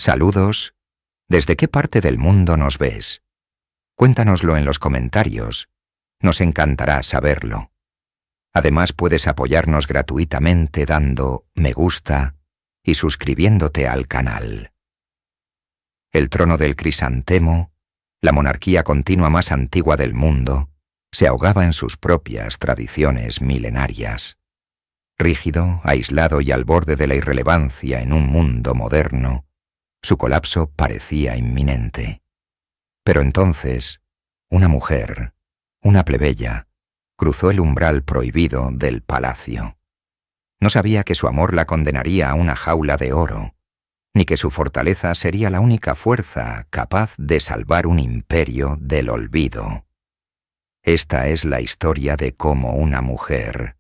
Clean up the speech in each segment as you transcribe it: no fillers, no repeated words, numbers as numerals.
Saludos. ¿Desde qué parte del mundo nos ves? Cuéntanoslo en los comentarios. Nos encantará saberlo. Además, puedes apoyarnos gratuitamente dando me gusta y suscribiéndote al canal. El trono del crisantemo, la monarquía continua más antigua del mundo, se ahogaba en sus propias tradiciones milenarias. Rígido, aislado y al borde de la irrelevancia en un mundo moderno, su colapso parecía inminente. Pero entonces, una mujer, una plebeya, cruzó el umbral prohibido del palacio. No sabía que su amor la condenaría a una jaula de oro, ni que su fortaleza sería la única fuerza capaz de salvar un imperio del olvido. Esta es la historia de cómo una mujer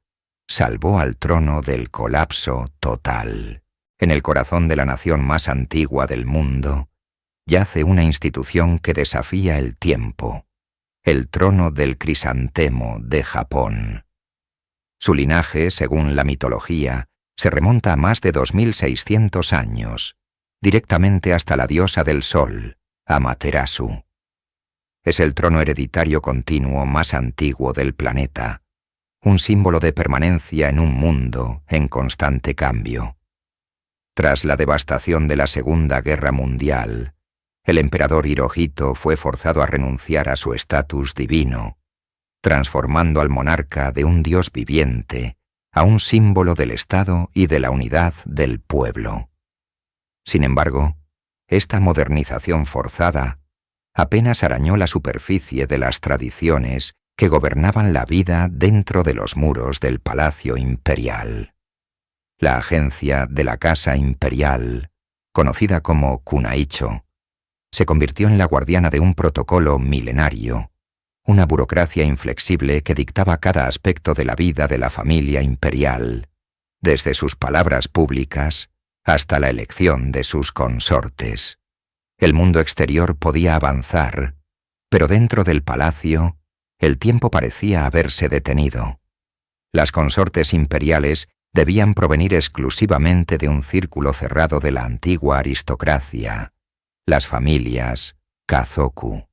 salvó al trono del colapso total. En el corazón de la nación más antigua del mundo, yace una institución que desafía el tiempo, el trono del crisantemo de Japón. Su linaje, según la mitología, se remonta a más de 2600 años, directamente hasta la diosa del sol, Amaterasu. Es el trono hereditario continuo más antiguo del planeta, un símbolo de permanencia en un mundo en constante cambio. Tras la devastación de la Segunda Guerra Mundial, el emperador Hirohito fue forzado a renunciar a su estatus divino, transformando al monarca de un dios viviente a un símbolo del Estado y de la unidad del pueblo. Sin embargo, esta modernización forzada apenas arañó la superficie de las tradiciones que gobernaban la vida dentro de los muros del Palacio Imperial. La agencia de la Casa Imperial, conocida como Kunaicho, se convirtió en la guardiana de un protocolo milenario, una burocracia inflexible que dictaba cada aspecto de la vida de la familia imperial, desde sus palabras públicas hasta la elección de sus consortes. El mundo exterior podía avanzar, pero dentro del palacio, el tiempo parecía haberse detenido. Las consortes imperiales debían provenir exclusivamente de un círculo cerrado de la antigua aristocracia, las familias Kazoku.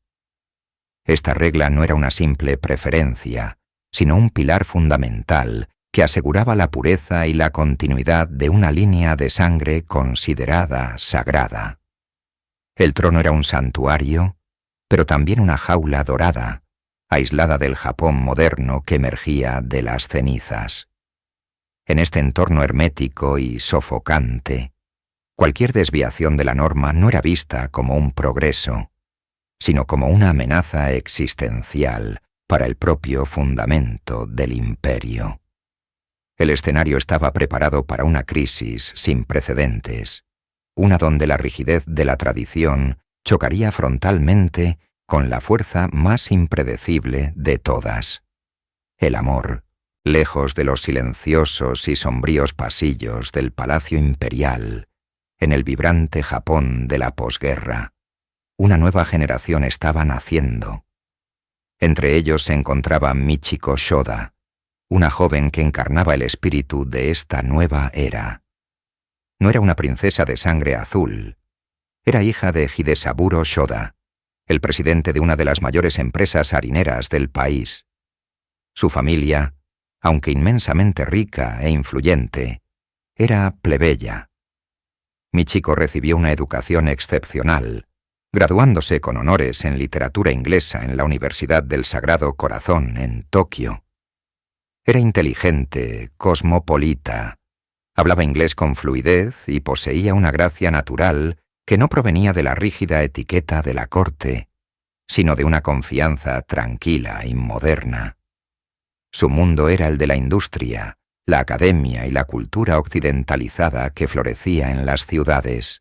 Esta regla no era una simple preferencia, sino un pilar fundamental que aseguraba la pureza y la continuidad de una línea de sangre considerada sagrada. El trono era un santuario, pero también una jaula dorada, aislada del Japón moderno que emergía de las cenizas. En este entorno hermético y sofocante, cualquier desviación de la norma no era vista como un progreso, sino como una amenaza existencial para el propio fundamento del imperio. El escenario estaba preparado para una crisis sin precedentes, una donde la rigidez de la tradición chocaría frontalmente con la fuerza más impredecible de todas: el amor, lejos de los silenciosos y sombríos pasillos del Palacio Imperial, en el vibrante Japón de la posguerra. Una nueva generación estaba naciendo. Entre ellos se encontraba Michiko Shoda, una joven que encarnaba el espíritu de esta nueva era. No era una princesa de sangre azul. Era hija de Hidesaburo Shoda, el presidente de una de las mayores empresas harineras del país. Su familia, aunque inmensamente rica e influyente, era plebeya. Michiko recibió una educación excepcional, graduándose con honores en literatura inglesa en la Universidad del Sagrado Corazón en Tokio. Era inteligente, cosmopolita, hablaba inglés con fluidez y poseía una gracia natural que no provenía de la rígida etiqueta de la corte, sino de una confianza tranquila y moderna. Su mundo era el de la industria, la academia y la cultura occidentalizada que florecía en las ciudades.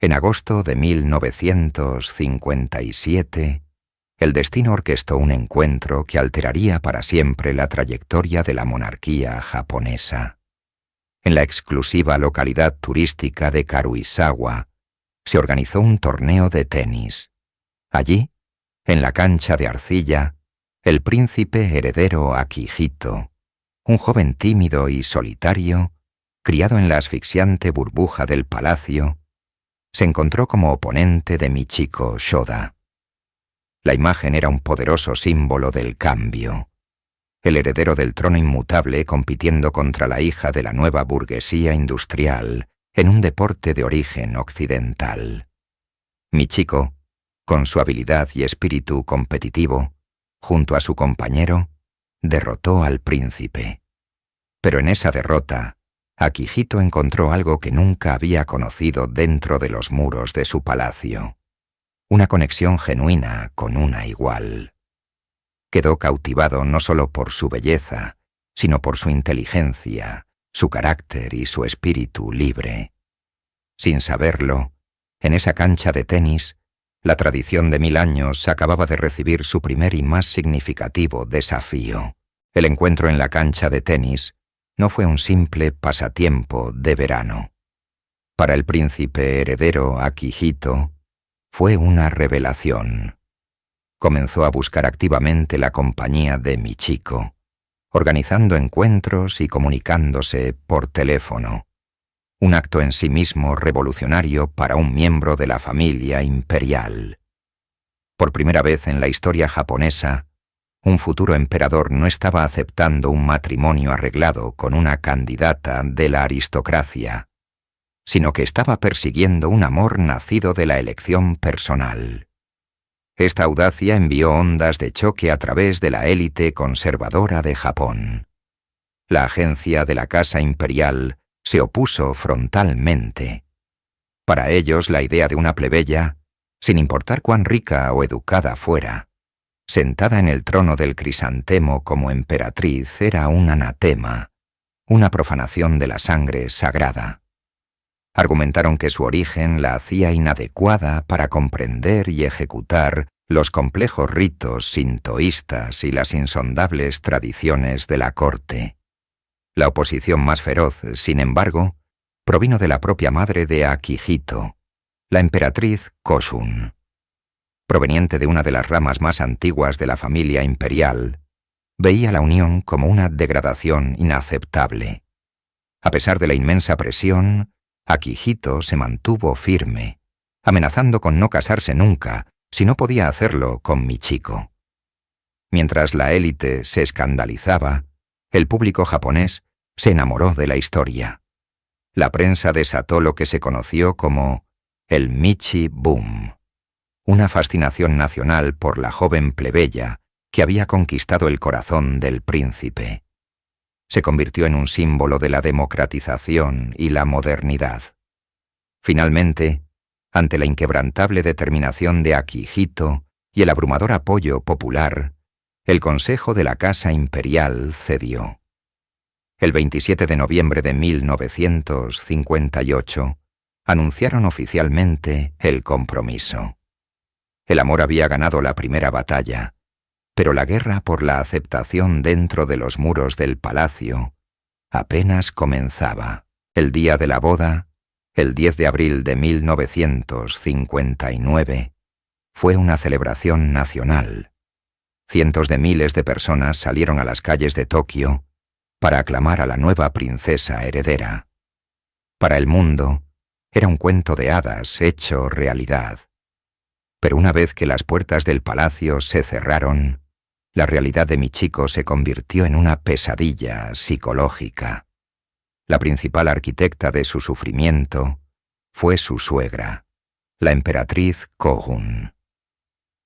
En agosto de 1957, el destino orquestó un encuentro que alteraría para siempre la trayectoria de la monarquía japonesa. En la exclusiva localidad turística de Karuizawa, se organizó un torneo de tenis. Allí, en la cancha de arcilla, el príncipe heredero Akihito, un joven tímido y solitario, criado en la asfixiante burbuja del palacio, se encontró como oponente de Michiko Shoda. La imagen era un poderoso símbolo del cambio. El heredero del trono inmutable compitiendo contra la hija de la nueva burguesía industrial en un deporte de origen occidental. Michiko, con su habilidad y espíritu competitivo, junto a su compañero, derrotó al príncipe. Pero en esa derrota, Akihito encontró algo que nunca había conocido dentro de los muros de su palacio: una conexión genuina con una igual. Quedó cautivado no solo por su belleza, sino por su inteligencia, su carácter y su espíritu libre. Sin saberlo, en esa cancha de tenis, la tradición de 1000 años acababa de recibir su primer y más significativo desafío. El encuentro en la cancha de tenis no fue un simple pasatiempo de verano. Para el príncipe heredero Akihito, fue una revelación. Comenzó a buscar activamente la compañía de Michiko, organizando encuentros y comunicándose por teléfono. Un acto en sí mismo revolucionario para un miembro de la familia imperial. Por primera vez en la historia japonesa, un futuro emperador no estaba aceptando un matrimonio arreglado con una candidata de la aristocracia, sino que estaba persiguiendo un amor nacido de la elección personal. Esta audacia envió ondas de choque a través de la élite conservadora de Japón. La agencia de la Casa Imperial se opuso frontalmente. Para ellos, la idea de una plebeya, sin importar cuán rica o educada fuera, sentada en el trono del crisantemo como emperatriz, era un anatema, una profanación de la sangre sagrada. Argumentaron que su origen la hacía inadecuada para comprender y ejecutar los complejos ritos sintoístas y las insondables tradiciones de la corte. La oposición más feroz, sin embargo, provino de la propia madre de Akihito, la emperatriz Koshun. Proveniente de una de las ramas más antiguas de la familia imperial, veía la unión como una degradación inaceptable. A pesar de la inmensa presión, Akihito se mantuvo firme, amenazando con no casarse nunca si no podía hacerlo con Michiko. Mientras la élite se escandalizaba, el público japonés se enamoró de la historia. La prensa desató lo que se conoció como el Michi Boom, una fascinación nacional por la joven plebeya que había conquistado el corazón del príncipe. Se convirtió en un símbolo de la democratización y la modernidad. Finalmente, ante la inquebrantable determinación de Akihito y el abrumador apoyo popular, el Consejo de la Casa Imperial cedió. El 27 de noviembre de 1958, anunciaron oficialmente el compromiso. El amor había ganado la primera batalla, pero la guerra por la aceptación dentro de los muros del palacio apenas comenzaba. El día de la boda, el 10 de abril de 1959, fue una celebración nacional. Cientos de miles de personas salieron a las calles de Tokio para aclamar a la nueva princesa heredera. Para el mundo, era un cuento de hadas hecho realidad. Pero una vez que las puertas del palacio se cerraron, la realidad de Michiko se convirtió en una pesadilla psicológica. La principal arquitecta de su sufrimiento fue su suegra, la emperatriz Kōjun.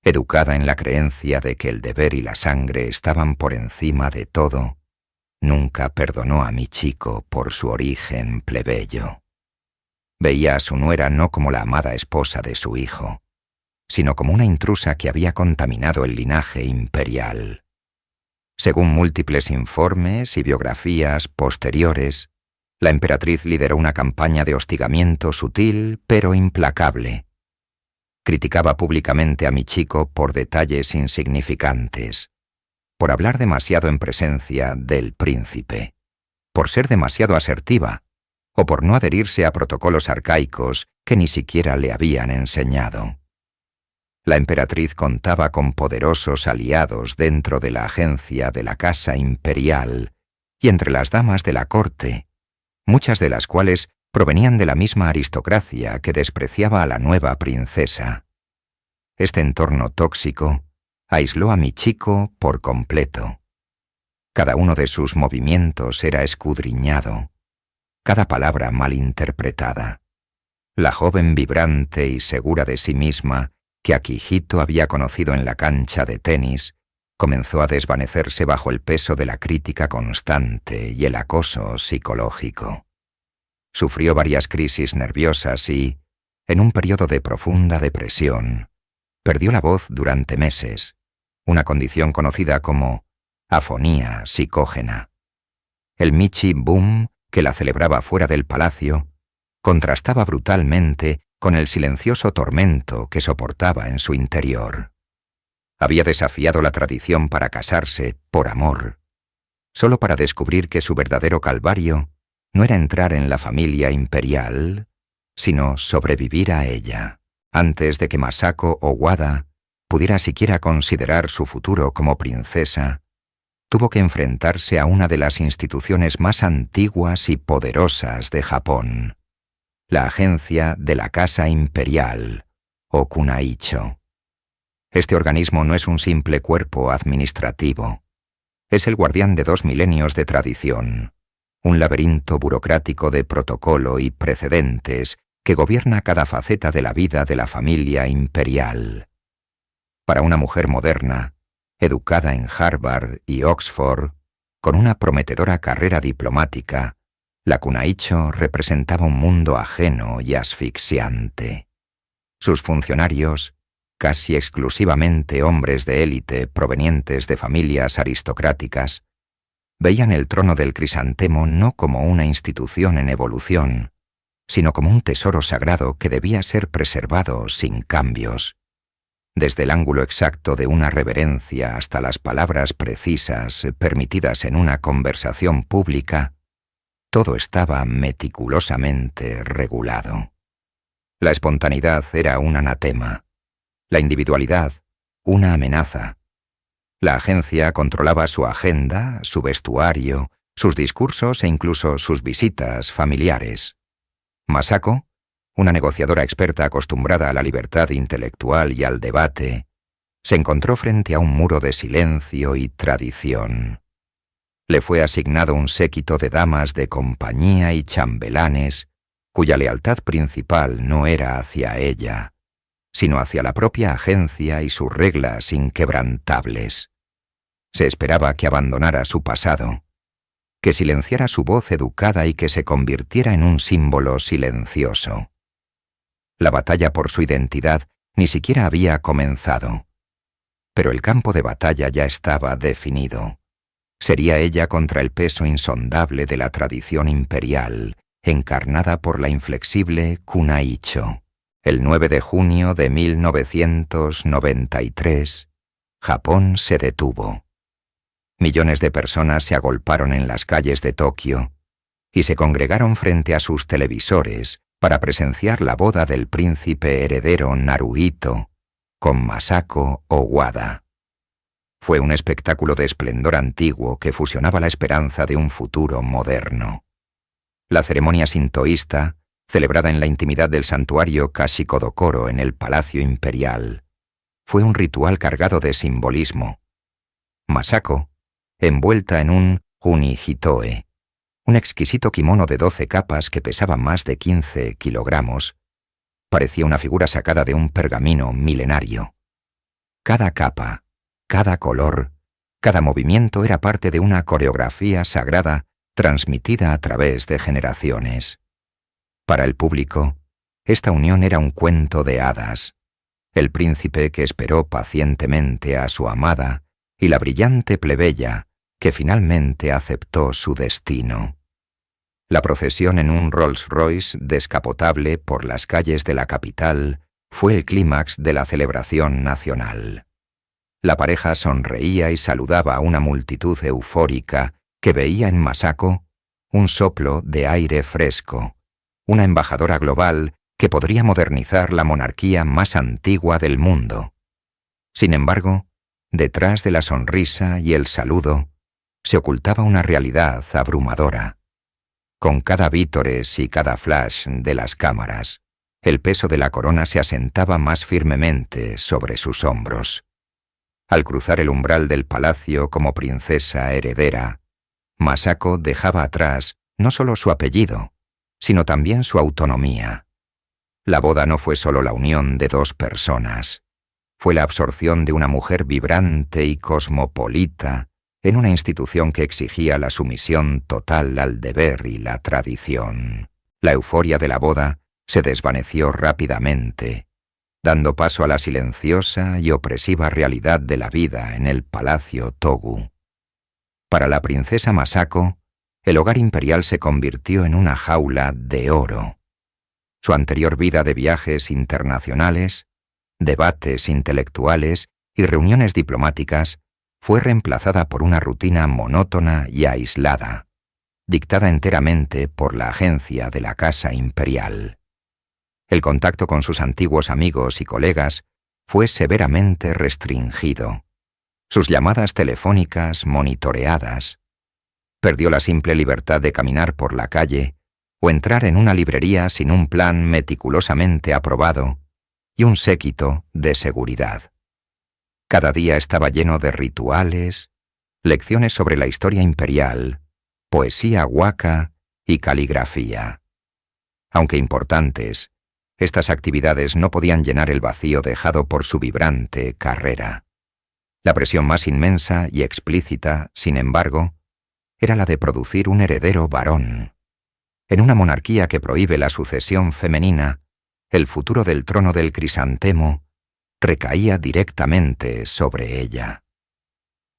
Educada en la creencia de que el deber y la sangre estaban por encima de todo, nunca perdonó a Michiko por su origen plebeyo. Veía a su nuera no como la amada esposa de su hijo, sino como una intrusa que había contaminado el linaje imperial. Según múltiples informes y biografías posteriores, la emperatriz lideró una campaña de hostigamiento sutil pero implacable. Criticaba públicamente a Michiko por detalles insignificantes, por hablar demasiado en presencia del príncipe, por ser demasiado asertiva o por no adherirse a protocolos arcaicos que ni siquiera le habían enseñado. La emperatriz contaba con poderosos aliados dentro de la agencia de la Casa Imperial y entre las damas de la corte, muchas de las cuales provenían de la misma aristocracia que despreciaba a la nueva princesa. Este entorno tóxico aisló a Michiko por completo. Cada uno de sus movimientos era escudriñado, cada palabra malinterpretada. La joven vibrante y segura de sí misma que Akihito había conocido en la cancha de tenis comenzó a desvanecerse bajo el peso de la crítica constante y el acoso psicológico. Sufrió varias crisis nerviosas y, en un periodo de profunda depresión, perdió la voz durante meses, una condición conocida como afonía psicógena. El Michi Boom, que la celebraba fuera del palacio, contrastaba brutalmente con el silencioso tormento que soportaba en su interior. Había desafiado la tradición para casarse por amor, solo para descubrir que su verdadero calvario no era entrar en la familia imperial, sino sobrevivir a ella, antes de que Masako Owada pudiera siquiera considerar su futuro como princesa. Tuvo que enfrentarse a una de las instituciones más antiguas y poderosas de Japón, la agencia de la Casa Imperial, o Kunaicho. Este organismo no es un simple cuerpo administrativo. Es el guardián de 2 milenios de tradición, un laberinto burocrático de protocolo y precedentes que gobierna cada faceta de la vida de la familia imperial. Para una mujer moderna, educada en Harvard y Oxford, con una prometedora carrera diplomática, la Kunaicho representaba un mundo ajeno y asfixiante. Sus funcionarios, casi exclusivamente hombres de élite provenientes de familias aristocráticas, veían el trono del crisantemo no como una institución en evolución, sino como un tesoro sagrado que debía ser preservado sin cambios. Desde el ángulo exacto de una reverencia hasta las palabras precisas permitidas en una conversación pública, todo estaba meticulosamente regulado. La espontaneidad era un anatema, la individualidad una amenaza. La agencia controlaba su agenda, su vestuario, sus discursos e incluso sus visitas familiares. Masako, una negociadora experta acostumbrada a la libertad intelectual y al debate, se encontró frente a un muro de silencio y tradición. Le fue asignado un séquito de damas de compañía y chambelanes, cuya lealtad principal no era hacia ella, sino hacia la propia agencia y sus reglas inquebrantables. Se esperaba que abandonara su pasado, que silenciara su voz educada y que se convirtiera en un símbolo silencioso. La batalla por su identidad ni siquiera había comenzado, pero el campo de batalla ya estaba definido. Sería ella contra el peso insondable de la tradición imperial, encarnada por la inflexible Kunaicho. El 9 de junio de 1993, Japón se detuvo. Millones de personas se agolparon en las calles de Tokio y se congregaron frente a sus televisores para presenciar la boda del príncipe heredero Naruhito con Masako Owada. Fue un espectáculo de esplendor antiguo que fusionaba la esperanza de un futuro moderno. La ceremonia sintoísta, celebrada en la intimidad del santuario Kashikodokoro en el Palacio Imperial, fue un ritual cargado de simbolismo. Masako, envuelta en un unihitoe, un exquisito kimono de 12 capas que pesaba más de 15 kilogramos, parecía una figura sacada de un pergamino milenario. Cada capa, cada color, cada movimiento era parte de una coreografía sagrada transmitida a través de generaciones. Para el público, esta unión era un cuento de hadas. El príncipe que esperó pacientemente a su amada y la brillante plebeya que finalmente aceptó su destino. La procesión en un Rolls Royce descapotable por las calles de la capital fue el clímax de la celebración nacional. La pareja sonreía y saludaba a una multitud eufórica que veía en Masako un soplo de aire fresco, una embajadora global que podría modernizar la monarquía más antigua del mundo. Sin embargo, detrás de la sonrisa y el saludo, se ocultaba una realidad abrumadora. Con cada vítores y cada flash de las cámaras, el peso de la corona se asentaba más firmemente sobre sus hombros. Al cruzar el umbral del palacio como princesa heredera, Masako dejaba atrás no solo su apellido, sino también su autonomía. La boda no fue solo la unión de dos personas, fue la absorción de una mujer vibrante y cosmopolita en una institución que exigía la sumisión total al deber y la tradición. La euforia de la boda se desvaneció rápidamente, dando paso a la silenciosa y opresiva realidad de la vida en el Palacio Togu. Para la princesa Masako, el hogar imperial se convirtió en una jaula de oro. Su anterior vida de viajes internacionales, debates intelectuales y reuniones diplomáticas fue reemplazada por una rutina monótona y aislada, dictada enteramente por la agencia de la Casa Imperial. El contacto con sus antiguos amigos y colegas fue severamente restringido. Sus llamadas telefónicas monitoreadas. Perdió la simple libertad de caminar por la calle o entrar en una librería sin un plan meticulosamente aprobado y un séquito de seguridad. Cada día estaba lleno de rituales, lecciones sobre la historia imperial, poesía waka y caligrafía. Aunque importantes, estas actividades no podían llenar el vacío dejado por su vibrante carrera. La presión más inmensa y explícita, sin embargo, era la de producir un heredero varón. En una monarquía que prohíbe la sucesión femenina, el futuro del trono del crisantemo recaía directamente sobre ella.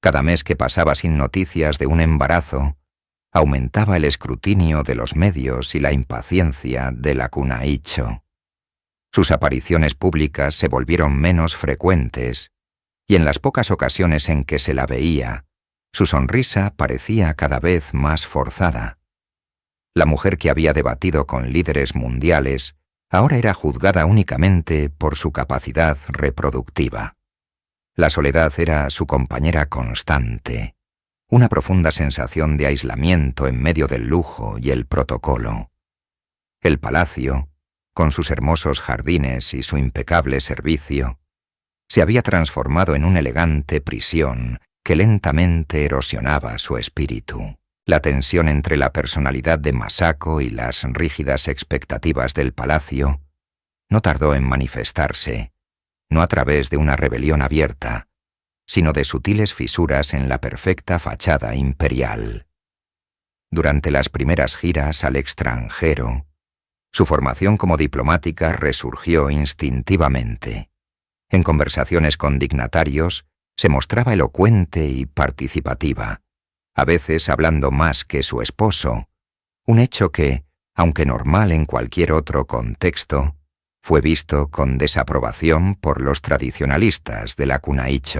Cada mes que pasaba sin noticias de un embarazo, aumentaba el escrutinio de los medios y la impaciencia de la Kunoichi. Sus apariciones públicas se volvieron menos frecuentes, y en las pocas ocasiones en que se la veía, su sonrisa parecía cada vez más forzada. La mujer que había debatido con líderes mundiales ahora era juzgada únicamente por su capacidad reproductiva. La soledad era su compañera constante, una profunda sensación de aislamiento en medio del lujo y el protocolo. El palacio, con sus hermosos jardines y su impecable servicio, se había transformado en una elegante prisión que lentamente erosionaba su espíritu. La tensión entre la personalidad de Masako y las rígidas expectativas del palacio no tardó en manifestarse, no a través de una rebelión abierta, sino de sutiles fisuras en la perfecta fachada imperial. Durante las primeras giras al extranjero, su formación como diplomática resurgió instintivamente. En conversaciones con dignatarios se mostraba elocuente y participativa, a veces hablando más que su esposo, un hecho que, aunque normal en cualquier otro contexto, fue visto con desaprobación por los tradicionalistas de la Kunoichi.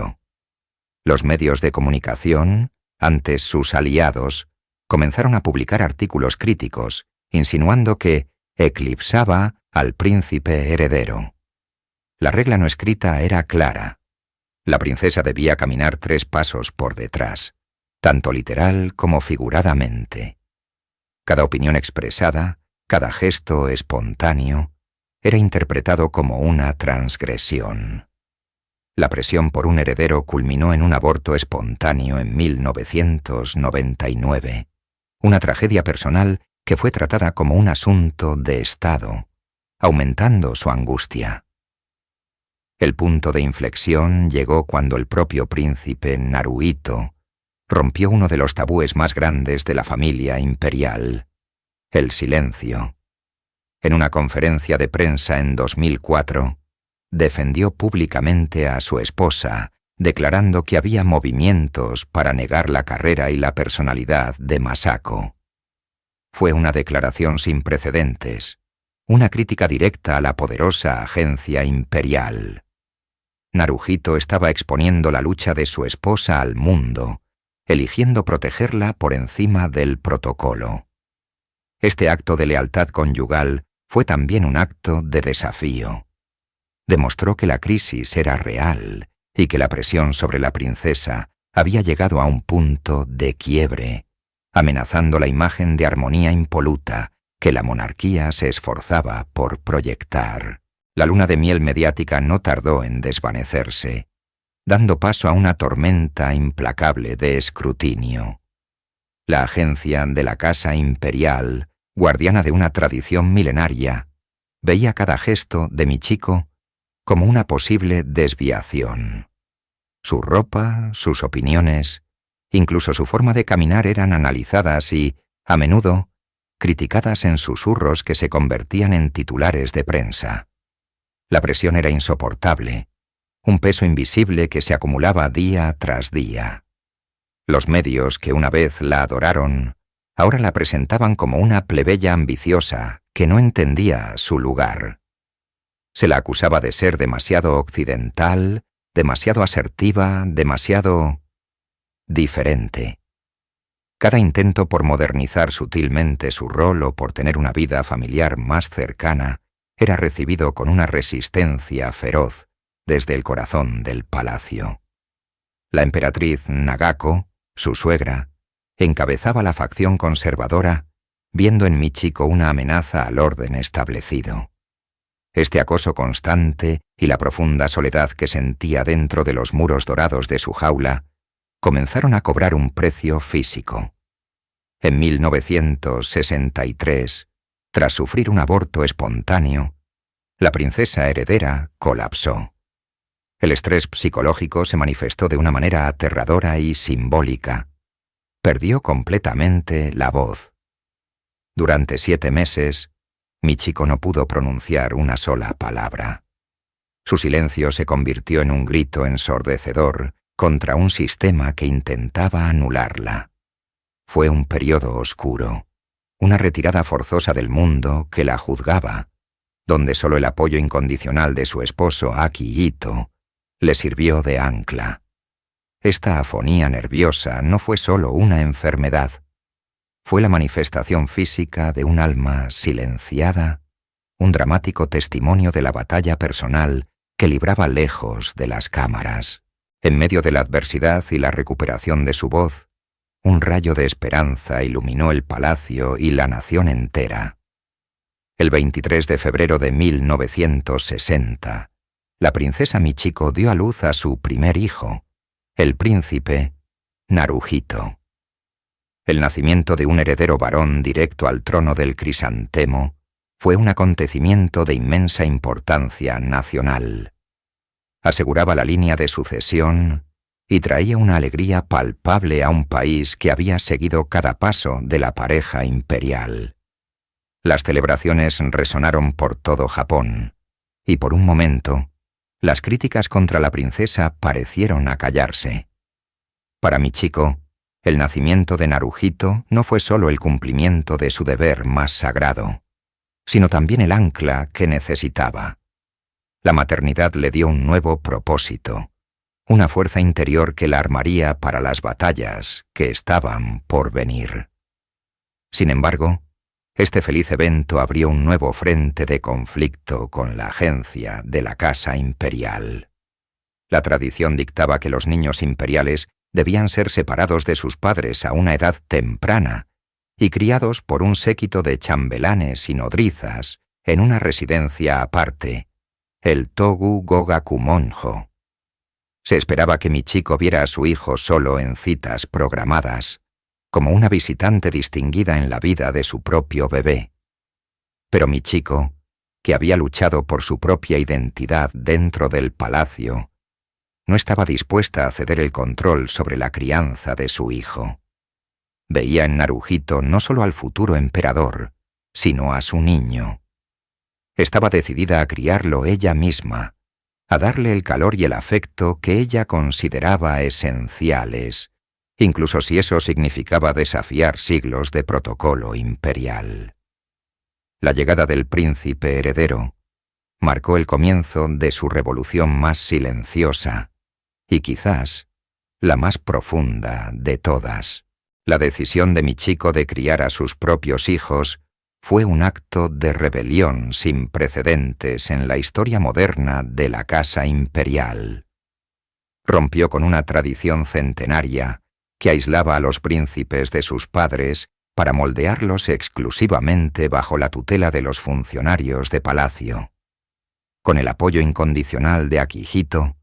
Los medios de comunicación, antes sus aliados, comenzaron a publicar artículos críticos, insinuando que eclipsaba al príncipe heredero. La regla no escrita era clara. La princesa debía caminar 3 pasos por detrás, tanto literal como figuradamente. Cada opinión expresada, cada gesto espontáneo, era interpretado como una transgresión. La presión por un heredero culminó en un aborto espontáneo en 1999, una tragedia personal que fue tratada como un asunto de Estado, aumentando su angustia. El punto de inflexión llegó cuando el propio príncipe Naruhito rompió uno de los tabúes más grandes de la familia imperial, el silencio. En una conferencia de prensa en 2004, defendió públicamente a su esposa, declarando que había movimientos para negar la carrera y la personalidad de Masako. Fue una declaración sin precedentes, una crítica directa a la poderosa agencia imperial. Naruhito estaba exponiendo la lucha de su esposa al mundo, eligiendo protegerla por encima del protocolo. Este acto de lealtad conyugal fue también un acto de desafío. Demostró que la crisis era real y que la presión sobre la princesa había llegado a un punto de quiebre, amenazando la imagen de armonía impoluta que la monarquía se esforzaba por proyectar. La luna de miel mediática no tardó en desvanecerse, dando paso a una tormenta implacable de escrutinio. La agencia de la Casa Imperial, guardiana de una tradición milenaria, veía cada gesto de Michiko como una posible desviación. Su ropa, sus opiniones, incluso su forma de caminar eran analizadas y, a menudo, criticadas en susurros que se convertían en titulares de prensa. La presión era insoportable, un peso invisible que se acumulaba día tras día. Los medios que una vez la adoraron, ahora la presentaban como una plebeya ambiciosa que no entendía su lugar. Se la acusaba de ser demasiado occidental, demasiado asertiva, demasiado diferente. Cada intento por modernizar sutilmente su rol o por tener una vida familiar más cercana era recibido con una resistencia feroz desde el corazón del palacio. La emperatriz Nagako, su suegra, encabezaba la facción conservadora, viendo en Michiko una amenaza al orden establecido. Este acoso constante y la profunda soledad que sentía dentro de los muros dorados de su jaula comenzaron a cobrar un precio físico. En 1963, tras sufrir un aborto espontáneo, la princesa heredera colapsó. El estrés psicológico se manifestó de una manera aterradora y simbólica. Perdió completamente la voz. Durante 7 meses, Michiko no pudo pronunciar una sola palabra. Su silencio se convirtió en un grito ensordecedor contra un sistema que intentaba anularla. Fue un periodo oscuro, una retirada forzosa del mundo que la juzgaba, donde solo el apoyo incondicional de su esposo Akihito le sirvió de ancla. Esta afonía nerviosa no fue solo una enfermedad, fue la manifestación física de un alma silenciada, un dramático testimonio de la batalla personal que libraba lejos de las cámaras. En medio de la adversidad y la recuperación de su voz, un rayo de esperanza iluminó el palacio y la nación entera. El 23 de febrero de 1960, la princesa Michiko dio a luz a su primer hijo, el príncipe Naruhito. El nacimiento de un heredero varón directo al trono del crisantemo fue un acontecimiento de inmensa importancia nacional. Aseguraba la línea de sucesión y traía una alegría palpable a un país que había seguido cada paso de la pareja imperial. Las celebraciones resonaron por todo Japón, y por un momento, las críticas contra la princesa parecieron acallarse. Para Michiko, el nacimiento de Naruhito no fue solo el cumplimiento de su deber más sagrado, sino también el ancla que necesitaba. La maternidad le dio un nuevo propósito, una fuerza interior que la armaría para las batallas que estaban por venir. Sin embargo, este feliz evento abrió un nuevo frente de conflicto con la agencia de la Casa Imperial. La tradición dictaba que los niños imperiales debían ser separados de sus padres a una edad temprana y criados por un séquito de chambelanes y nodrizas en una residencia aparte, el Togu Gogakumonjo. Se esperaba que Michiko viera a su hijo solo en citas programadas, como una visitante distinguida en la vida de su propio bebé. Pero Michiko, que había luchado por su propia identidad dentro del palacio, no estaba dispuesta a ceder el control sobre la crianza de su hijo. Veía en Naruhito no solo al futuro emperador, sino a su niño. Estaba decidida a criarlo ella misma, a darle el calor y el afecto que ella consideraba esenciales, incluso si eso significaba desafiar siglos de protocolo imperial. La llegada del príncipe heredero marcó el comienzo de su revolución más silenciosa y quizás la más profunda de todas. La decisión de Michiko de criar a sus propios hijos fue un acto de rebelión sin precedentes en la historia moderna de la Casa Imperial. Rompió con una tradición centenaria que aislaba a los príncipes de sus padres para moldearlos exclusivamente bajo la tutela de los funcionarios de palacio. Con el apoyo incondicional de Akihito,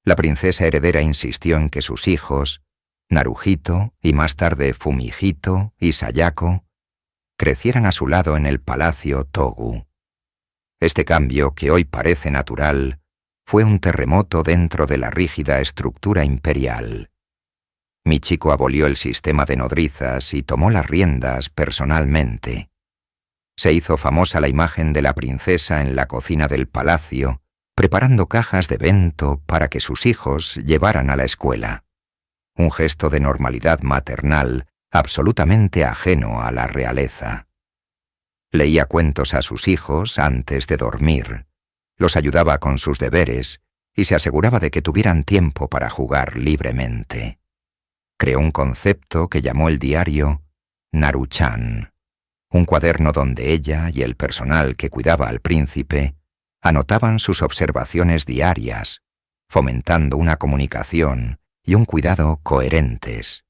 la princesa heredera insistió en que sus hijos, Naruhito y más tarde Fumihito y Sayako, crecieran a su lado en el palacio Togu. Este cambio, que hoy parece natural, fue un terremoto dentro de la rígida estructura imperial. Michiko abolió el sistema de nodrizas y tomó las riendas personalmente. Se hizo famosa la imagen de la princesa en la cocina del palacio, preparando cajas de bento para que sus hijos llevaran a la escuela. Un gesto de normalidad maternal absolutamente ajeno a la realeza. Leía cuentos a sus hijos antes de dormir, los ayudaba con sus deberes y se aseguraba de que tuvieran tiempo para jugar libremente. Creó un concepto que llamó el diario Naru-chan, un cuaderno donde ella y el personal que cuidaba al príncipe anotaban sus observaciones diarias, fomentando una comunicación y un cuidado coherentes.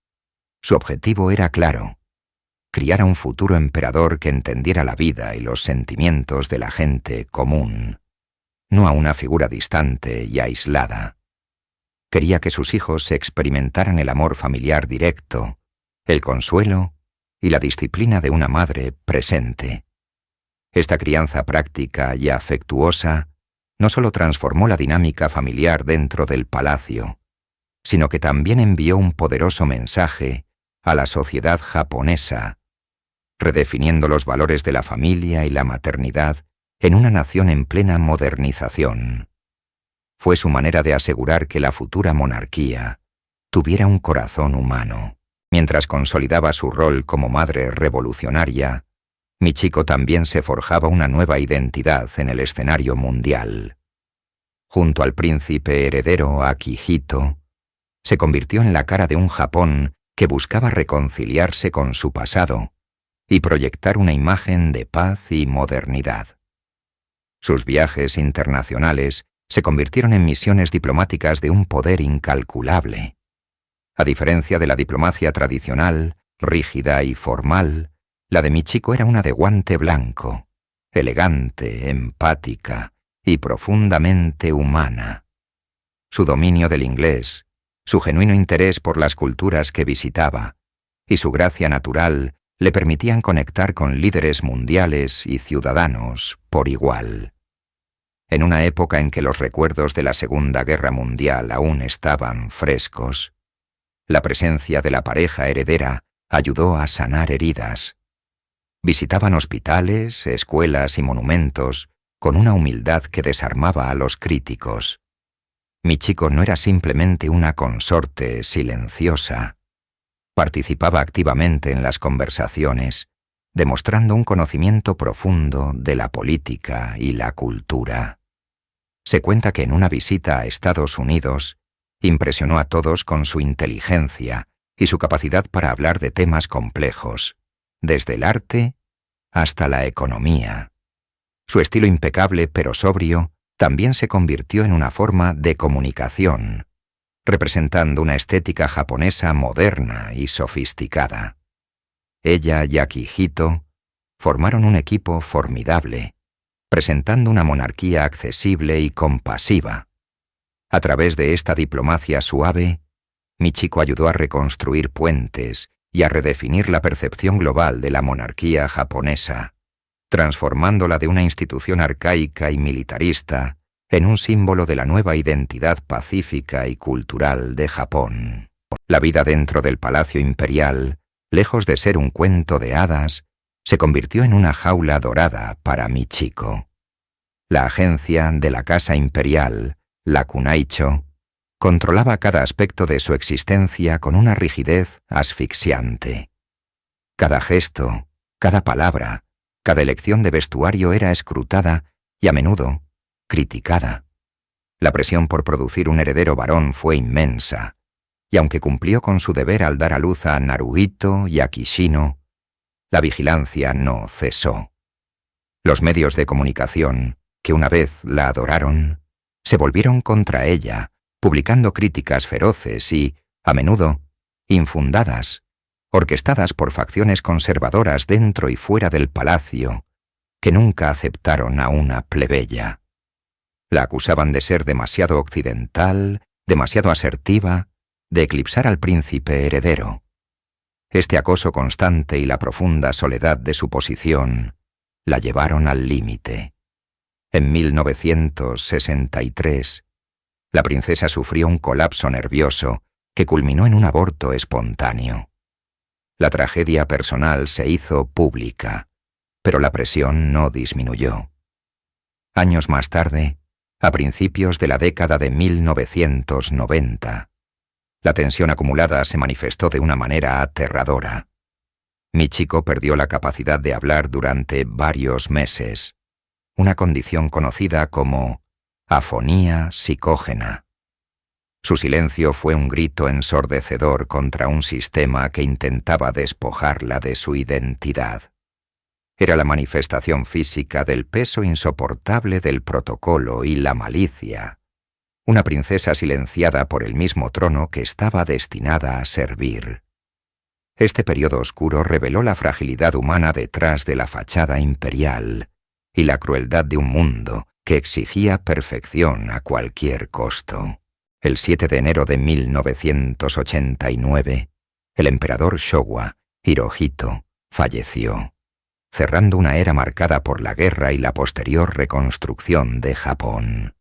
Su objetivo era claro: criar a un futuro emperador que entendiera la vida y los sentimientos de la gente común, no a una figura distante y aislada. Quería que sus hijos experimentaran el amor familiar directo, el consuelo y la disciplina de una madre presente. Esta crianza práctica y afectuosa no solo transformó la dinámica familiar dentro del palacio, sino que también envió un poderoso mensaje a la sociedad japonesa, redefiniendo los valores de la familia y la maternidad en una nación en plena modernización. Fue su manera de asegurar que la futura monarquía tuviera un corazón humano. Mientras consolidaba su rol como madre revolucionaria, Michiko también se forjaba una nueva identidad en el escenario mundial. Junto al príncipe heredero Akihito, se convirtió en la cara de un Japón que buscaba reconciliarse con su pasado y proyectar una imagen de paz y modernidad. Sus viajes internacionales se convirtieron en misiones diplomáticas de un poder incalculable. A diferencia de la diplomacia tradicional, rígida y formal, la de Michiko era una de guante blanco, elegante, empática y profundamente humana. Su dominio del inglés, su genuino interés por las culturas que visitaba y su gracia natural le permitían conectar con líderes mundiales y ciudadanos por igual. En una época en que los recuerdos de la Segunda Guerra Mundial aún estaban frescos, la presencia de la pareja heredera ayudó a sanar heridas. Visitaban hospitales, escuelas y monumentos con una humildad que desarmaba a los críticos. Michiko no era simplemente una consorte silenciosa. Participaba activamente en las conversaciones, demostrando un conocimiento profundo de la política y la cultura. Se cuenta que en una visita a Estados Unidos, impresionó a todos con su inteligencia y su capacidad para hablar de temas complejos, desde el arte hasta la economía. Su estilo impecable pero sobrio también se convirtió en una forma de comunicación, representando una estética japonesa moderna y sofisticada. Ella y Akihito formaron un equipo formidable, presentando una monarquía accesible y compasiva. A través de esta diplomacia suave, Michiko ayudó a reconstruir puentes y a redefinir la percepción global de la monarquía japonesa, transformándola de una institución arcaica y militarista en un símbolo de la nueva identidad pacífica y cultural de Japón. La vida dentro del Palacio Imperial, lejos de ser un cuento de hadas, se convirtió en una jaula dorada para Michiko. La agencia de la Casa Imperial, la Kunaicho, controlaba cada aspecto de su existencia con una rigidez asfixiante. Cada gesto, cada palabra, cada elección de vestuario era escrutada y a menudo criticada. La presión por producir un heredero varón fue inmensa, y aunque cumplió con su deber al dar a luz a Naruhito y a Kishino, la vigilancia no cesó. Los medios de comunicación, que una vez la adoraron, se volvieron contra ella, publicando críticas feroces y, a menudo, infundadas, orquestadas por facciones conservadoras dentro y fuera del palacio, que nunca aceptaron a una plebeya. La acusaban de ser demasiado occidental, demasiado asertiva, de eclipsar al príncipe heredero. Este acoso constante y la profunda soledad de su posición la llevaron al límite. En 1963, la princesa sufrió un colapso nervioso que culminó en un aborto espontáneo. La tragedia personal se hizo pública, pero la presión no disminuyó. Años más tarde, a principios de la década de 1990, la tensión acumulada se manifestó de una manera aterradora. Michiko perdió la capacidad de hablar durante varios meses, una condición conocida como afonía psicógena. Su silencio fue un grito ensordecedor contra un sistema que intentaba despojarla de su identidad. Era la manifestación física del peso insoportable del protocolo y la malicia. Una princesa silenciada por el mismo trono que estaba destinada a servir. Este periodo oscuro reveló la fragilidad humana detrás de la fachada imperial y la crueldad de un mundo que exigía perfección a cualquier costo. El 7 de enero de 1989, el emperador Showa, Hirohito, falleció, cerrando una era marcada por la guerra y la posterior reconstrucción de Japón.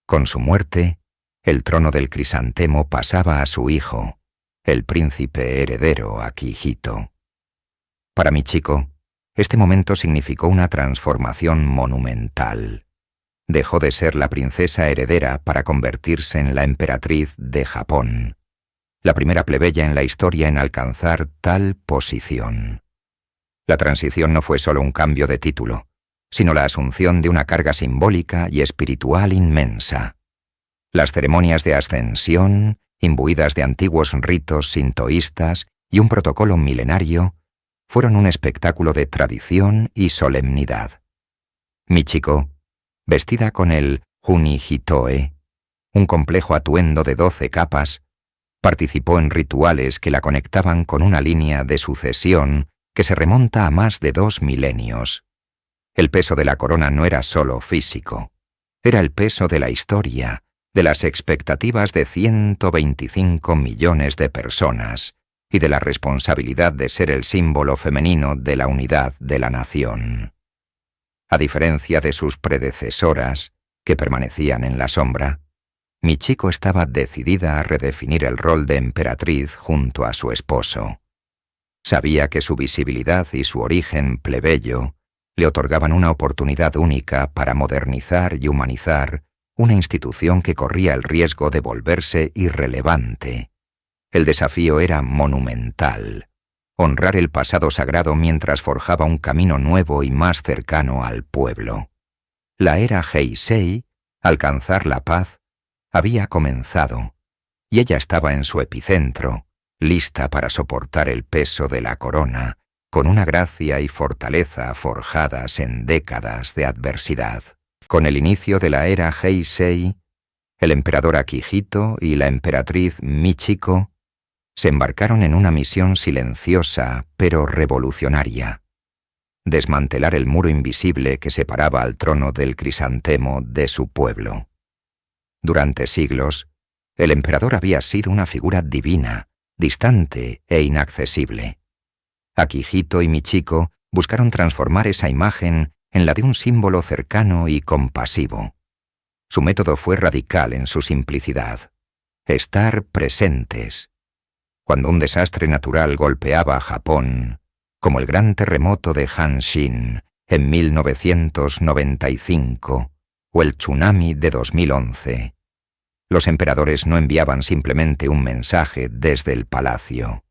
Con su muerte, el trono del crisantemo pasaba a su hijo, el príncipe heredero Akihito. Para Michiko, este momento significó una transformación monumental. Dejó de ser la princesa heredera para convertirse en la emperatriz de Japón, la primera plebeya en la historia en alcanzar tal posición. La transición no fue solo un cambio de título, sino la asunción de una carga simbólica y espiritual inmensa. Las ceremonias de ascensión, imbuidas de antiguos ritos sintoístas y un protocolo milenario, fueron un espectáculo de tradición y solemnidad. Michiko, vestida con el Junihitoe, un complejo atuendo de 12 capas, participó en rituales que la conectaban con una línea de sucesión que se remonta a más de 2 milenios. El peso de la corona no era solo físico, era el peso de la historia, de las expectativas de 125 millones de personas y de la responsabilidad de ser el símbolo femenino de la unidad de la nación. A diferencia de sus predecesoras, que permanecían en la sombra, Michiko estaba decidida a redefinir el rol de emperatriz junto a su esposo. Sabía que su visibilidad y su origen plebeyo le otorgaban una oportunidad única para modernizar y humanizar una institución que corría el riesgo de volverse irrelevante. El desafío era monumental: honrar el pasado sagrado mientras forjaba un camino nuevo y más cercano al pueblo. La era Heisei, alcanzar la paz, había comenzado, y ella estaba en su epicentro, lista para soportar el peso de la corona, con una gracia y fortaleza forjadas en décadas de adversidad. Con el inicio de la era Heisei, el emperador Akihito y la emperatriz Michiko se embarcaron en una misión silenciosa pero revolucionaria: desmantelar el muro invisible que separaba al trono del crisantemo de su pueblo. Durante siglos, el emperador había sido una figura divina, distante e inaccesible. Akihito y Michiko buscaron transformar esa imagen en la de un símbolo cercano y compasivo. Su método fue radical en su simplicidad: estar presentes. Cuando un desastre natural golpeaba a Japón, como el gran terremoto de Hanshin en 1995 o el tsunami de 2011, los emperadores no enviaban simplemente un mensaje desde el palacio.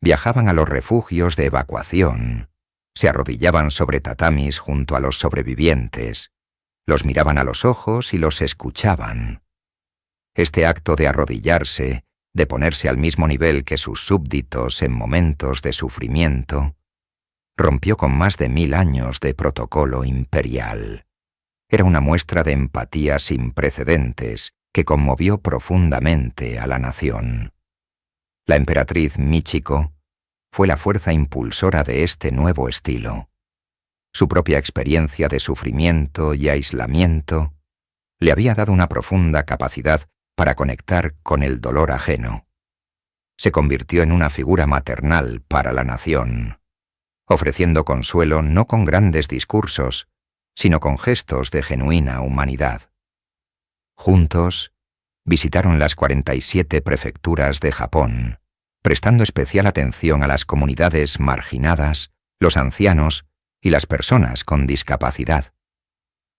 Viajaban a los refugios de evacuación, se arrodillaban sobre tatamis junto a los sobrevivientes, los miraban a los ojos y los escuchaban. Este acto de arrodillarse, de ponerse al mismo nivel que sus súbditos en momentos de sufrimiento, rompió con más de 1000 años de protocolo imperial. Era una muestra de empatía sin precedentes que conmovió profundamente a la nación. La emperatriz Michiko fue la fuerza impulsora de este nuevo estilo. Su propia experiencia de sufrimiento y aislamiento le había dado una profunda capacidad para conectar con el dolor ajeno. Se convirtió en una figura maternal para la nación, ofreciendo consuelo no con grandes discursos, sino con gestos de genuina humanidad. Juntos, visitaron las 47 prefecturas de Japón, prestando especial atención a las comunidades marginadas, los ancianos y las personas con discapacidad.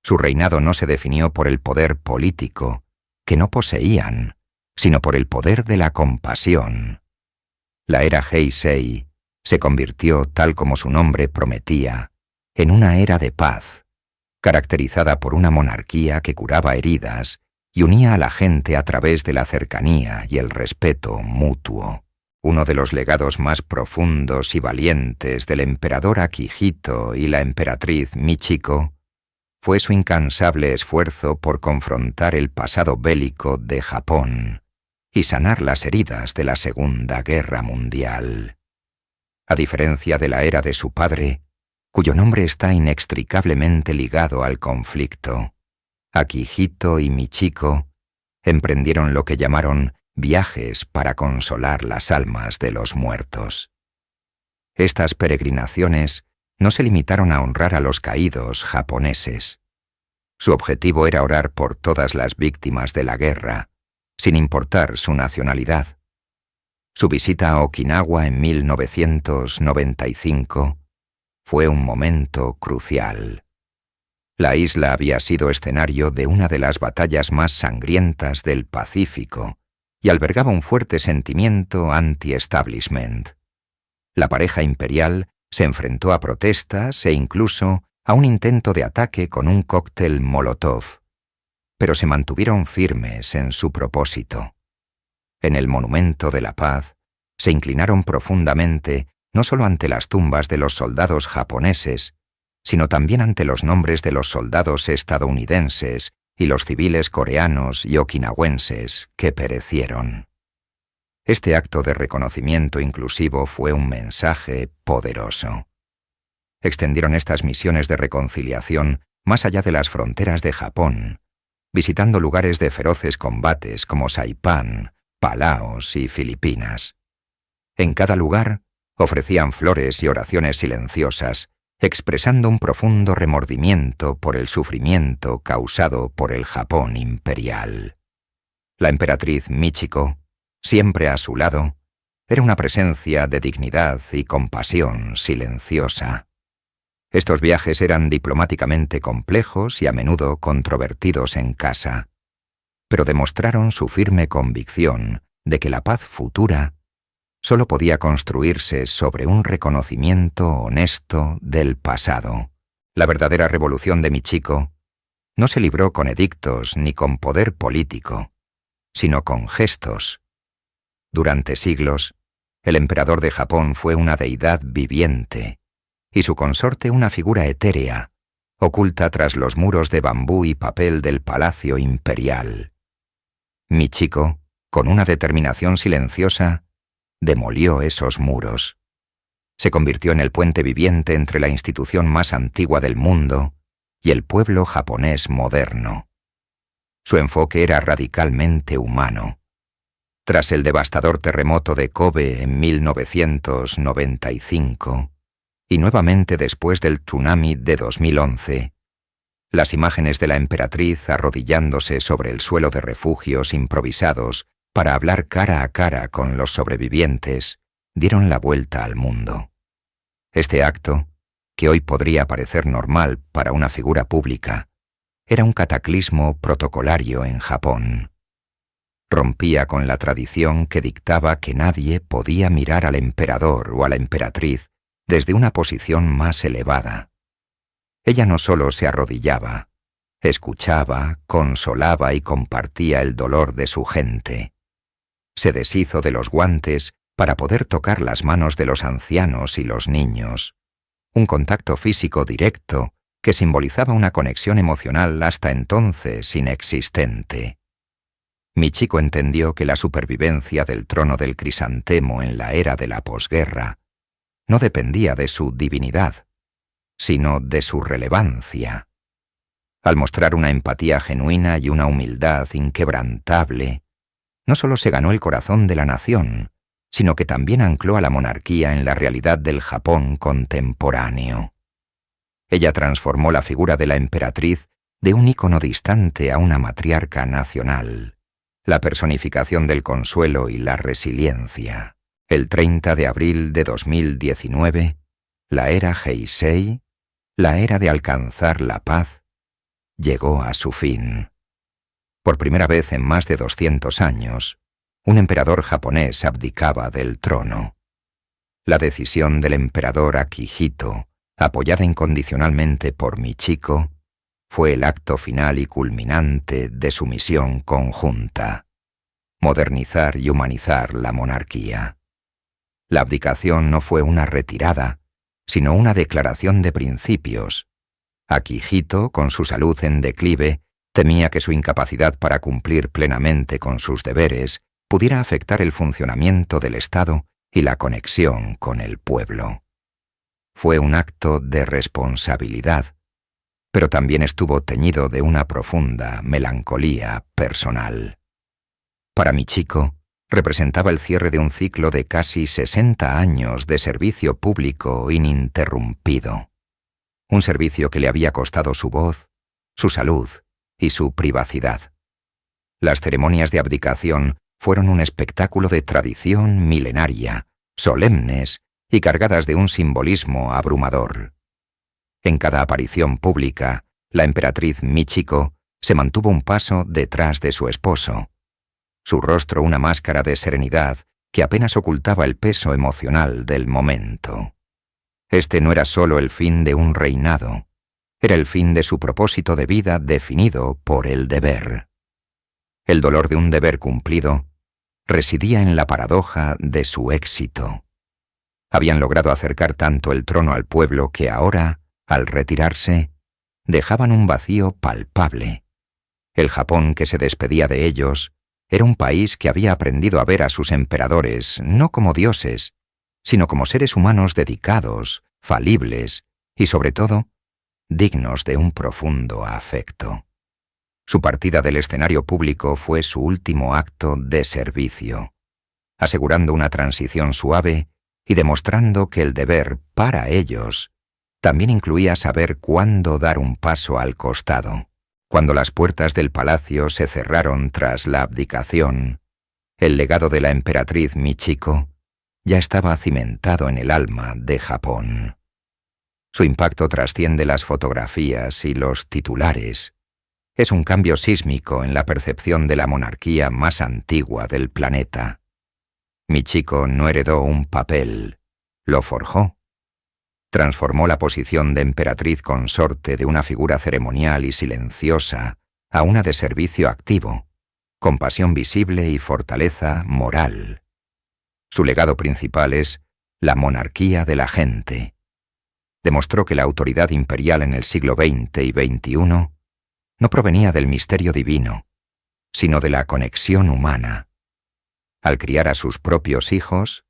Su reinado no se definió por el poder político, que no poseían, sino por el poder de la compasión. La era Heisei se convirtió, tal como su nombre prometía, en una era de paz, caracterizada por una monarquía que curaba heridas y unía a la gente a través de la cercanía y el respeto mutuo. Uno de los legados más profundos y valientes del emperador Akihito y la emperatriz Michiko fue su incansable esfuerzo por confrontar el pasado bélico de Japón y sanar las heridas de la Segunda Guerra Mundial. A diferencia de la era de su padre, cuyo nombre está inextricablemente ligado al conflicto, Akihito y Michiko emprendieron lo que llamaron viajes para consolar las almas de los muertos. Estas peregrinaciones no se limitaron a honrar a los caídos japoneses. Su objetivo era orar por todas las víctimas de la guerra, sin importar su nacionalidad. Su visita a Okinawa en 1995 fue un momento crucial. La isla había sido escenario de una de las batallas más sangrientas del Pacífico y albergaba un fuerte sentimiento anti-establishment. La pareja imperial se enfrentó a protestas e incluso a un intento de ataque con un cóctel Molotov, pero se mantuvieron firmes en su propósito. En el Monumento de la Paz se inclinaron profundamente no solo ante las tumbas de los soldados japoneses, sino también ante los nombres de los soldados estadounidenses y los civiles coreanos y okinawenses que perecieron. Este acto de reconocimiento inclusivo fue un mensaje poderoso. Extendieron estas misiones de reconciliación más allá de las fronteras de Japón, visitando lugares de feroces combates como Saipán, Palaos y Filipinas. En cada lugar ofrecían flores y oraciones silenciosas, expresando un profundo remordimiento por el sufrimiento causado por el Japón imperial. La emperatriz Michiko, siempre a su lado, era una presencia de dignidad y compasión silenciosa. Estos viajes eran diplomáticamente complejos y a menudo controvertidos en casa, pero demostraron su firme convicción de que la paz futura solo podía construirse sobre un reconocimiento honesto del pasado. La verdadera revolución de Michiko no se libró con edictos ni con poder político, sino con gestos. Durante siglos, el emperador de Japón fue una deidad viviente, y su consorte una figura etérea, oculta tras los muros de bambú y papel del palacio imperial. Michiko, con una determinación silenciosa, demolió esos muros. Se convirtió en el puente viviente entre la institución más antigua del mundo y el pueblo japonés moderno. Su enfoque era radicalmente humano. Tras el devastador terremoto de Kobe en 1995, y nuevamente después del tsunami de 2011, las imágenes de la emperatriz arrodillándose sobre el suelo de refugios improvisados para hablar cara a cara con los sobrevivientes dieron la vuelta al mundo. Este acto, que hoy podría parecer normal para una figura pública, era un cataclismo protocolario en Japón. Rompía con la tradición que dictaba que nadie podía mirar al emperador o a la emperatriz desde una posición más elevada. Ella no solo se arrodillaba, escuchaba, consolaba y compartía el dolor de su gente. Se deshizo de los guantes para poder tocar las manos de los ancianos y los niños, un contacto físico directo que simbolizaba una conexión emocional hasta entonces inexistente. Michiko entendió que la supervivencia del trono del crisantemo en la era de la posguerra no dependía de su divinidad, sino de su relevancia. Al mostrar una empatía genuina y una humildad inquebrantable, no solo se ganó el corazón de la nación, sino que también ancló a la monarquía en la realidad del Japón contemporáneo. Ella transformó la figura de la emperatriz de un ícono distante a una matriarca nacional, la personificación del consuelo y la resiliencia. El 30 de abril de 2019, la era Heisei, la era de alcanzar la paz, llegó a su fin. Por primera vez en más de 200 años, un emperador japonés abdicaba del trono. La decisión del emperador Akihito, apoyada incondicionalmente por Michiko, fue el acto final y culminante de su misión conjunta: modernizar y humanizar la monarquía. La abdicación no fue una retirada, sino una declaración de principios. Akihito, con su salud en declive, temía que su incapacidad para cumplir plenamente con sus deberes pudiera afectar el funcionamiento del Estado y la conexión con el pueblo. Fue un acto de responsabilidad, pero también estuvo teñido de una profunda melancolía personal. Para Michiko, representaba el cierre de un ciclo de casi 60 años de servicio público ininterrumpido. Un servicio que le había costado su voz, su salud y su privacidad. Las ceremonias de abdicación fueron un espectáculo de tradición milenaria, solemnes y cargadas de un simbolismo abrumador. En cada aparición pública, la emperatriz Michiko se mantuvo un paso detrás de su esposo. Su rostro una máscara de serenidad que apenas ocultaba el peso emocional del momento. Este no era solo el fin de un reinado, era el fin de su propósito de vida definido por el deber. El dolor de un deber cumplido residía en la paradoja de su éxito. Habían logrado acercar tanto el trono al pueblo que ahora, al retirarse, dejaban un vacío palpable. El Japón que se despedía de ellos era un país que había aprendido a ver a sus emperadores no como dioses, sino como seres humanos dedicados, falibles y, sobre todo, dignos de un profundo afecto. Su partida del escenario público fue su último acto de servicio, asegurando una transición suave y demostrando que el deber para ellos también incluía saber cuándo dar un paso al costado. Cuando las puertas del palacio se cerraron tras la abdicación, el legado de la emperatriz Michiko ya estaba cimentado en el alma de Japón. Su impacto trasciende las fotografías y los titulares. Es un cambio sísmico en la percepción de la monarquía más antigua del planeta. Michiko no heredó un papel, lo forjó. Transformó la posición de emperatriz consorte de una figura ceremonial y silenciosa a una de servicio activo, con pasión visible y fortaleza moral. Su legado principal es la monarquía de la gente. Demostró que la autoridad imperial en el siglo XX y XXI no provenía del misterio divino, sino de la conexión humana. Al criar a sus propios hijos,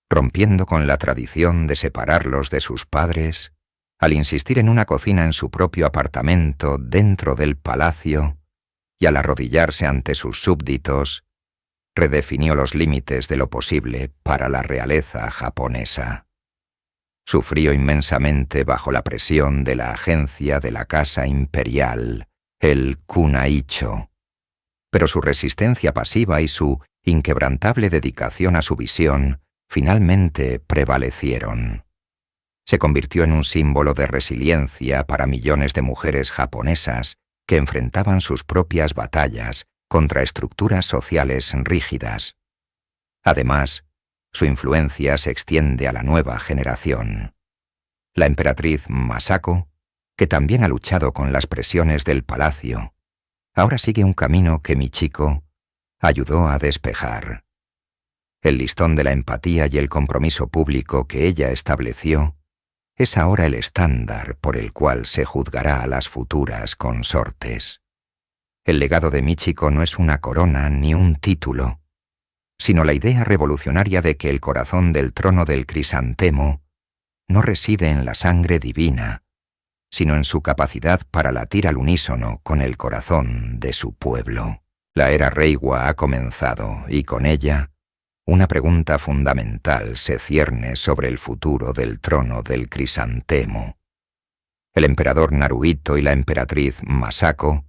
rompiendo con la tradición de separarlos de sus padres, al insistir en una cocina en su propio apartamento dentro del palacio y al arrodillarse ante sus súbditos, redefinió los límites de lo posible para la realeza japonesa. Sufrió inmensamente bajo la presión de la agencia de la casa imperial, el Kunaicho, pero su resistencia pasiva y su inquebrantable dedicación a su visión finalmente prevalecieron. Se convirtió en un símbolo de resiliencia para millones de mujeres japonesas que enfrentaban sus propias batallas contra estructuras sociales rígidas. Además, su influencia se extiende a la nueva generación. La emperatriz Masako, que también ha luchado con las presiones del palacio, ahora sigue un camino que Michiko ayudó a despejar. El listón de la empatía y el compromiso público que ella estableció es ahora el estándar por el cual se juzgará a las futuras consortes. El legado de Michiko no es una corona ni un título, sino la idea revolucionaria de que el corazón del trono del crisantemo no reside en la sangre divina, sino en su capacidad para latir al unísono con el corazón de su pueblo. La era Reiwa ha comenzado y con ella una pregunta fundamental se cierne sobre el futuro del trono del crisantemo. El emperador Naruhito y la emperatriz Masako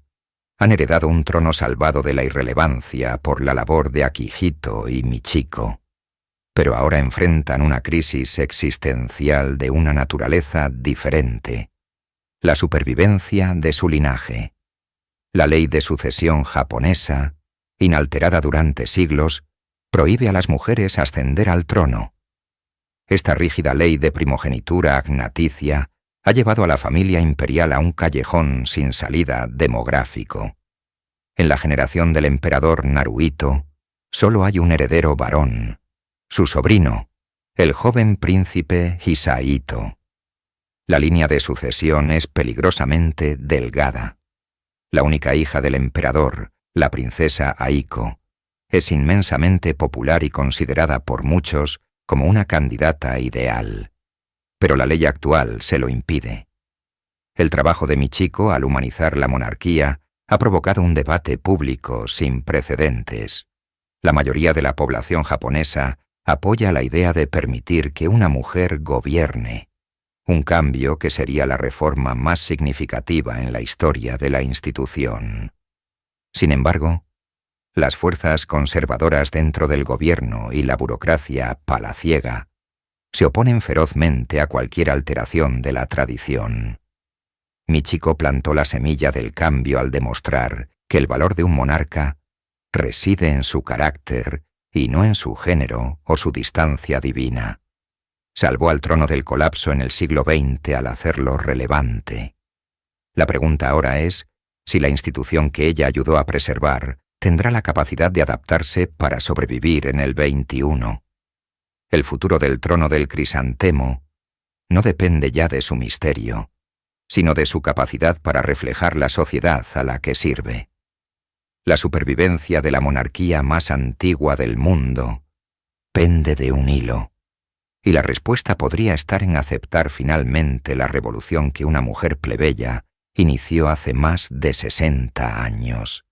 han heredado un trono salvado de la irrelevancia por la labor de Akihito y Michiko, pero ahora enfrentan una crisis existencial de una naturaleza diferente: la supervivencia de su linaje. La ley de sucesión japonesa, inalterada durante siglos, prohíbe a las mujeres ascender al trono. Esta rígida ley de primogenitura agnaticia ha llevado a la familia imperial a un callejón sin salida demográfico. En la generación del emperador Naruhito, solo hay un heredero varón, su sobrino, el joven príncipe Hisahito. La línea de sucesión es peligrosamente delgada. La única hija del emperador, la princesa Aiko, es inmensamente popular y considerada por muchos como una candidata ideal. Pero la ley actual se lo impide. El trabajo de Michiko al humanizar la monarquía ha provocado un debate público sin precedentes. La mayoría de la población japonesa apoya la idea de permitir que una mujer gobierne, un cambio que sería la reforma más significativa en la historia de la institución. Sin embargo, las fuerzas conservadoras dentro del gobierno y la burocracia palaciega se oponen ferozmente a cualquier alteración de la tradición. Michiko plantó la semilla del cambio al demostrar que el valor de un monarca reside en su carácter y no en su género o su distancia divina. Salvó al trono del colapso en el siglo XX al hacerlo relevante. La pregunta ahora es si la institución que ella ayudó a preservar tendrá la capacidad de adaptarse para sobrevivir en el XXI. El futuro del trono del crisantemo no depende ya de su misterio, sino de su capacidad para reflejar la sociedad a la que sirve. La supervivencia de la monarquía más antigua del mundo pende de un hilo, y la respuesta podría estar en aceptar finalmente la revolución que una mujer plebeya inició hace más de 60 años.